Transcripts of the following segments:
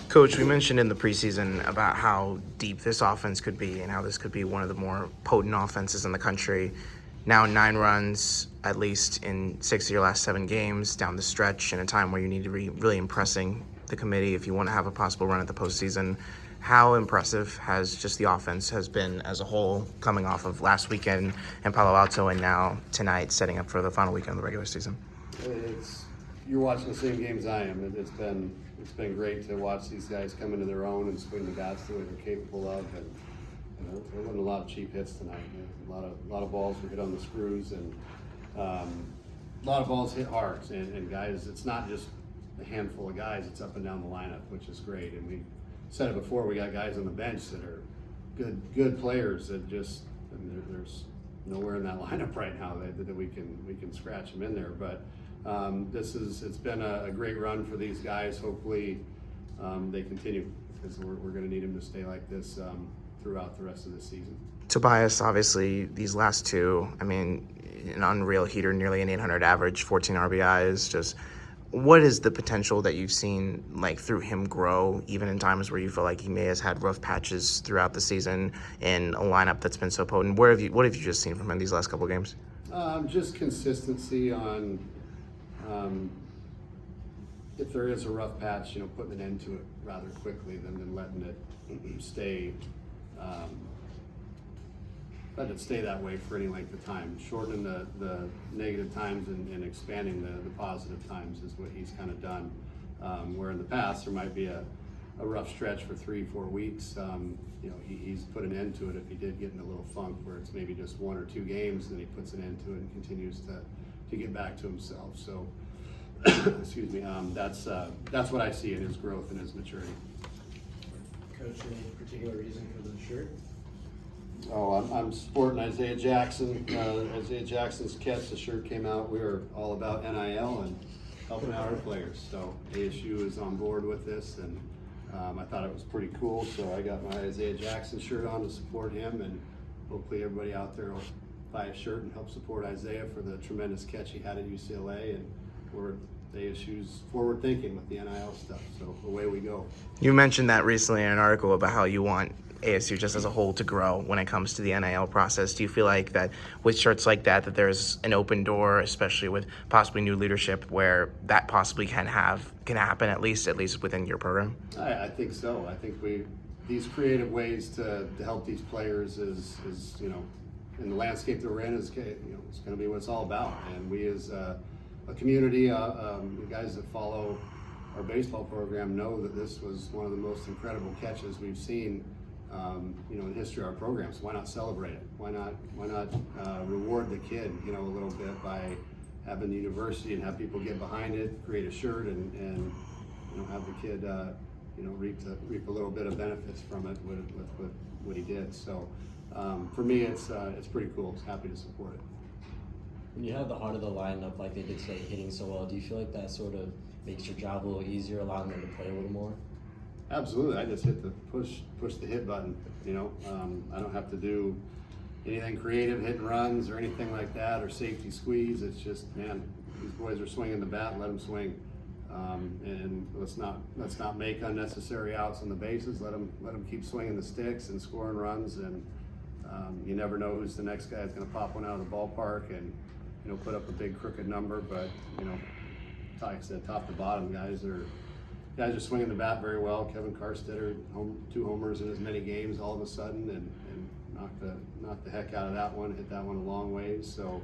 Coach, we mentioned in the preseason about how deep this offense could be and how this could be one of the more potent offenses in the country. Now 9 runs, at least in 6 of your last 7 games, down the stretch in a time where you need to be really impressing the committee if you want to have a possible run at the postseason. How impressive has just the offense has been as a whole, coming off of last weekend in Palo Alto and now tonight setting up for the final weekend of the regular season? You're watching the same games I am. It's been great to watch these guys come into their own and swing the bats the way they're capable of. And there wasn't a lot of cheap hits tonight. A lot of balls were hit on the screws, and a lot of balls hit hard. And guys, it's not just a handful of guys. It's up and down the lineup, which is great. And we said it before. We got guys on the bench that are good players that just there's nowhere in that lineup right now that we can scratch them in there. But it's been a great run for these guys. Hopefully they continue, because we're going to need them to stay like this throughout the rest of the season. Tobias, obviously, these last 2, I mean, an unreal heater, nearly an 800 average, 14 RBIs. Just what is the potential that you've seen like through him grow, even in times where you feel like he may have had rough patches throughout the season in a lineup that's been so potent? What have you just seen from him these last couple of games? Just consistency on. If there is a rough patch, putting an end to it rather quickly than letting it stay that way for any length of time. Shortening the negative times and expanding the positive times is what he's kind of done. Where in the past there might be a rough stretch for 3-4 weeks. He's put an end to it if he did get in a little funk where it's maybe just 1 or 2 games, then he puts an end to it and continues to get back to himself. So, excuse me, that's what I see in his growth and his maturity. Coach, any particular reason for the shirt? Oh, I'm sporting Isaiah Jackson. Isaiah Jackson's catch. The shirt came out. We are all about NIL and helping out our players. So ASU is on board with this, and I thought it was pretty cool. So I got my Isaiah Jackson shirt on to support him, and hopefully everybody out there will buy a shirt and help support Isaiah for the tremendous catch he had at UCLA. And we're ASU's forward thinking with the NIL stuff. So away we go. You mentioned that recently in an article about how you want ASU just as a whole to grow when it comes to the NIL process. Do you feel like that with shirts like that there's an open door, especially with possibly new leadership, where that possibly can happen at least within your program? I think so. I think these creative ways to help these players is in the landscape that we're in, it's going to be what it's all about. And we as a community, the guys that follow our baseball program know that this was one of the most incredible catches we've seen in history of our program. So why not celebrate it? Why not reward the kid, a little bit by having the university and have people get behind it, create a shirt, and have the kid, reap a little bit of benefits from it with what he did. So for me, it's pretty cool. I'm happy to support it. When you have the heart of the lineup, like they did today, hitting so well, do you feel like that sort of makes your job a little easier, allowing them to play a little more? Absolutely. I just hit the push the hit button. I don't have to do anything creative, hitting runs or anything like that, or safety squeeze. It's just, man, these boys are swinging the bat. Let them swing, and let's not make unnecessary outs on the bases. Let them keep swinging the sticks and scoring runs. And you never know who's the next guy that's going to pop one out of the ballpark and put up a big crooked number. But like I said, top to bottom, guys are swinging the bat very well. Kevin Karstetter, 2 homers in as many games all of a sudden, and knocked the heck out of that one, hit that one a long ways. So,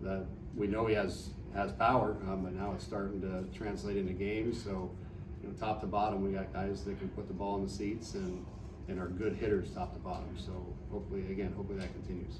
that we know he has power, but now it's starting to translate into games. So, top to bottom, we got guys that can put the ball in the seats and are good hitters top to bottom. So hopefully that continues.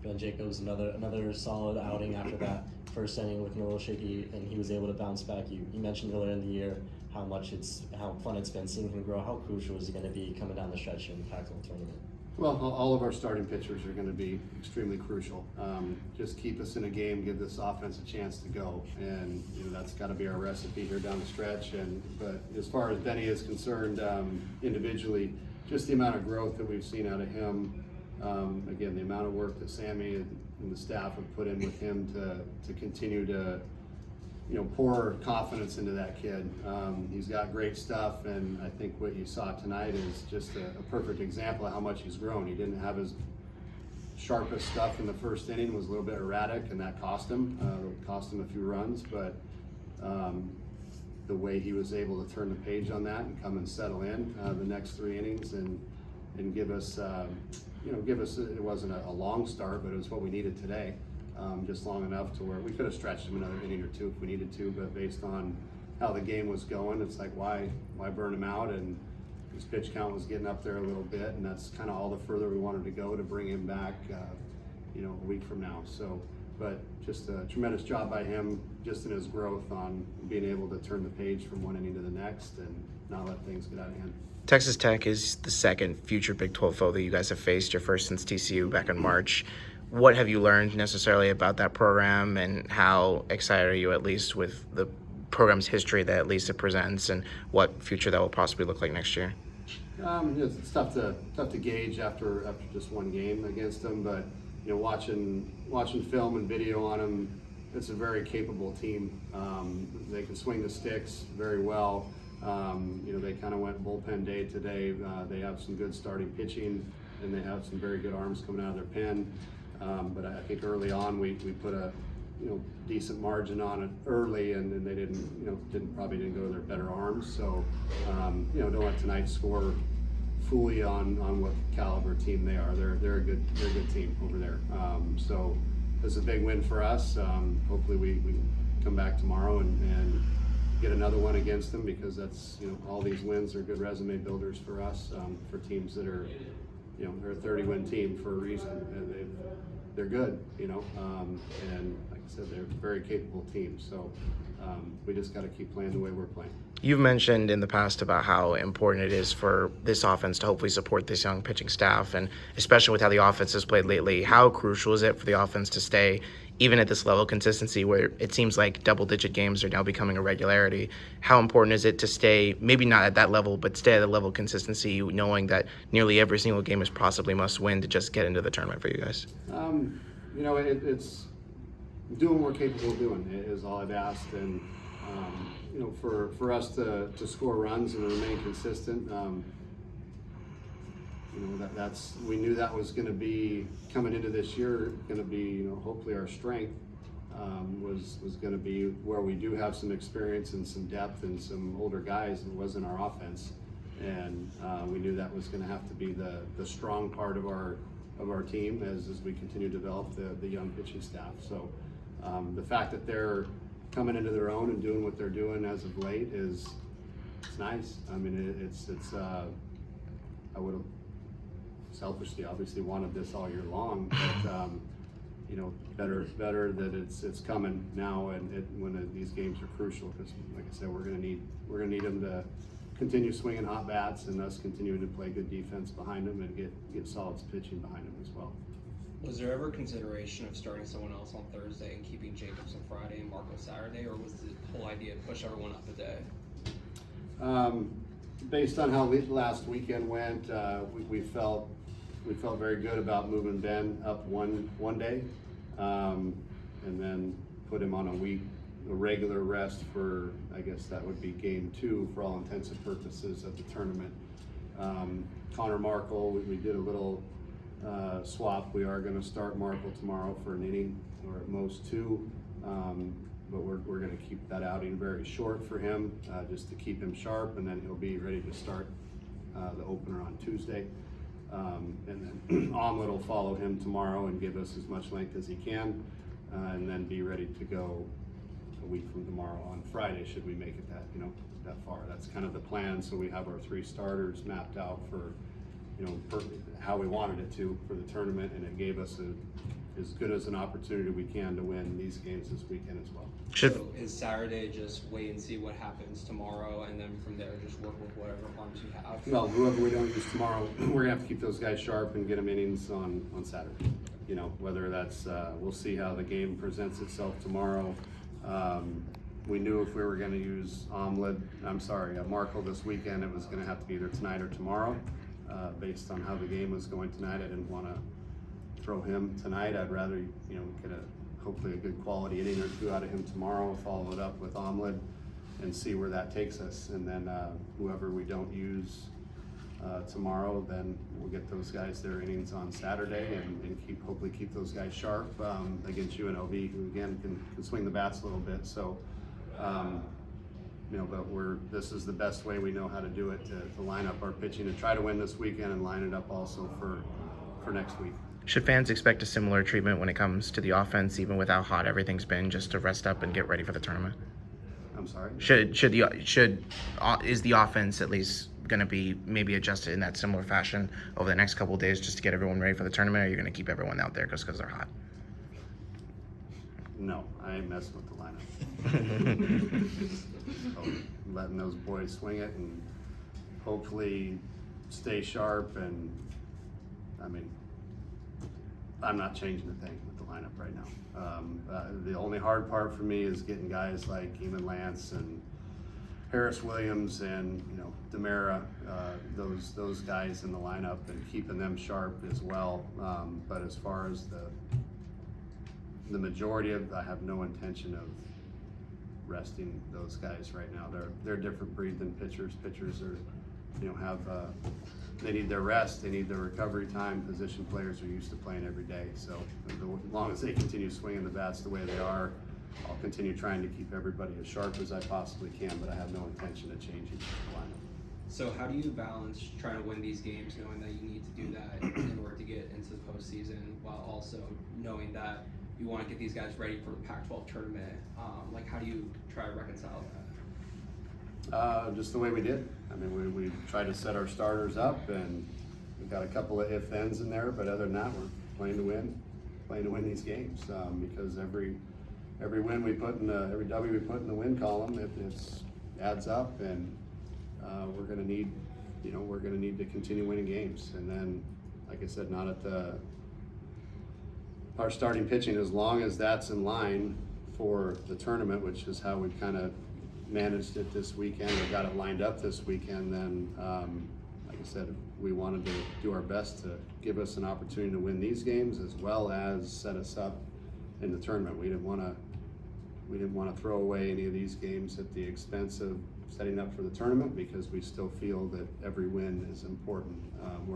Ben Jacobs, another solid outing after that first inning looking a little shaky, and he was able to bounce back. You mentioned earlier in the year how fun it's been seeing him grow. How crucial is he going to be coming down the stretch in the Pac-12 tournament? Well, all of our starting pitchers are going to be extremely crucial. Just keep us in a game, give this offense a chance to go, and that's got to be our recipe here down the stretch. But as far as Benny is concerned, individually, just the amount of growth that we've seen out of him. Again, the amount of work that Sammy and the staff have put in with him to continue to pour confidence into that kid. He's got great stuff, and I think what you saw tonight is just a perfect example of how much he's grown. He didn't have his sharpest stuff in the first inning, was a little bit erratic, and that cost him. A few runs, but the way he was able to turn the page on that and come and settle in the next 3 innings and give us, it wasn't a long start, but it was what we needed today. Just long enough to where we could have stretched him another inning or two if we needed to, but based on how the game was going, it's like, why burn him out? And his pitch count was getting up there a little bit, and that's kind of all the further we wanted to go to bring him back, a week from now. So, but just a tremendous job by him, just in his growth on being able to turn the page from one inning to the next and not let things get out of hand. Texas Tech is the second future Big 12 foe that you guys have faced, your first since TCU back in March. What have you learned necessarily about that program, and how excited are you at least with the program's history that at least it presents, and what future that will possibly look like next year? It's tough to gauge after just one game against them, but watching film and video on them, it's a very capable team. They can swing the sticks very well. They kind of went bullpen day today. They have some good starting pitching, and they have some very good arms coming out of their pen. But I think early on we put a decent margin on it early, and then they probably didn't go to their better arms. So don't let tonight score fully on what caliber team they are. They're a good team over there. So it's a big win for us. Hopefully we come back tomorrow and get another one against them, because that's all these wins are good resume builders for us, for teams that are they're a 30-win team for a reason. And they're good, and like I said, they're a very capable team. So we just got to keep playing the way we're playing. You've mentioned in the past about how important it is for this offense to hopefully support this young pitching staff, and especially with how the offense has played lately, how crucial is it for the offense to stay even at this level of consistency where it seems like double-digit games are now becoming a regularity? How important is it to stay, maybe not at that level, but stay at the level of consistency, knowing that nearly every single game is possibly must win to just get into the tournament for you guys? It's doing what we're capable of doing is all I've asked, and for us to score runs and remain consistent, we knew that was going to be coming into this year, going to be hopefully our strength, was going to be where we do have some experience and some depth and some older guys. It wasn't our offense, and we knew that was going to have to be the strong part of our team as we continue to develop the young pitching staff. So the fact that they're coming into their own and doing what they're doing as of late it's nice. I mean, I would have selfishly obviously wanted this all year long, but better that it's coming now, and when these games are crucial, because like I said, we're gonna need them to continue swinging hot bats, and us continuing to play good defense behind them and get solid pitching behind them as well. Was there ever consideration of starting someone else on Thursday and keeping Jacobs on Friday and Marco Saturday, or was the whole idea to push everyone up a day? Based on how last weekend went, we felt very good about moving Ben up one day, and then put him on a regular rest for, I guess that would be game 2 for all intents and purposes of the tournament. Connor Markle, we did a little swap. We are going to start Markle tomorrow for an inning, or at most 2, but we're going to keep that outing very short for him, just to keep him sharp, and then he'll be ready to start the opener on Tuesday. And then Omelet will follow him tomorrow and give us as much length as he can, and then be ready to go a week from tomorrow on Friday, should we make it that far. That's kind of the plan. So we have our 3 starters mapped out for how we wanted it to for the tournament, and it gave us as good as an opportunity we can to win these games this weekend as well. So is Saturday just wait and see what happens tomorrow, and then from there just work with whatever arms you have? Well, whoever we don't use tomorrow, we're gonna have to keep those guys sharp and get them innings on Saturday. Whether that's we'll see how the game presents itself tomorrow. We knew if we were going to use Markle this weekend, it was going to have to be either tonight or tomorrow. Based on how the game was going tonight, I didn't want to throw him tonight. I'd rather get a hopefully a good quality inning or two out of him tomorrow, follow it up with Omlid and see where that takes us. And then whoever we don't use tomorrow, then we'll get those guys their innings on Saturday and hopefully keep those guys sharp against UNLV, who again can swing the bats a little bit. So, but this is the best way we know how to do it, to line up our pitching and try to win this weekend and line it up also for next week. Should fans expect a similar treatment when it comes to the offense, even with how hot everything's been, just to rest up and get ready for the tournament? I'm sorry? Is the offense at least going to be maybe adjusted in that similar fashion over the next couple of days just to get everyone ready for the tournament, or are you going to keep everyone out there just because they're hot? No, I ain't messing with the lineup. So, letting those boys swing it and hopefully stay sharp. And I mean, I'm not changing a thing with the lineup right now. The only hard part for me is getting guys like Eamon Lance and Harris Williams and Demera, those guys in the lineup, and keeping them sharp as well. But as far as the majority of, I have no intention of resting those guys right now. They're a different breed than pitchers. Pitchers are, they need their rest, they need their recovery time. Position players are used to playing every day. So as long as they continue swinging the bats the way they are, I'll continue trying to keep everybody as sharp as I possibly can, but I have no intention of changing the lineup. So how do you balance trying to win these games, knowing that you need to do that in order to get into the postseason, while also knowing that you want to get these guys ready for the Pac-12 tournament? How do you try to reconcile that? Just the way we did. I mean, we tried to set our starters up, and we've got a couple of if-thens in there, but other than that, we're playing to win these games, because every win we put in every W we put in the win column, it adds up, and we're going to need, we're going to need to continue winning games. And then, like I said, not at our starting pitching, as long as that's in line for the tournament, which is how we've kind of managed it this weekend, or got it lined up this weekend, then like I said, we wanted to do our best to give us an opportunity to win these games as well as set us up in the tournament. We didn't want to throw away any of these games at the expense of setting up for the tournament, because we still feel that every win is important.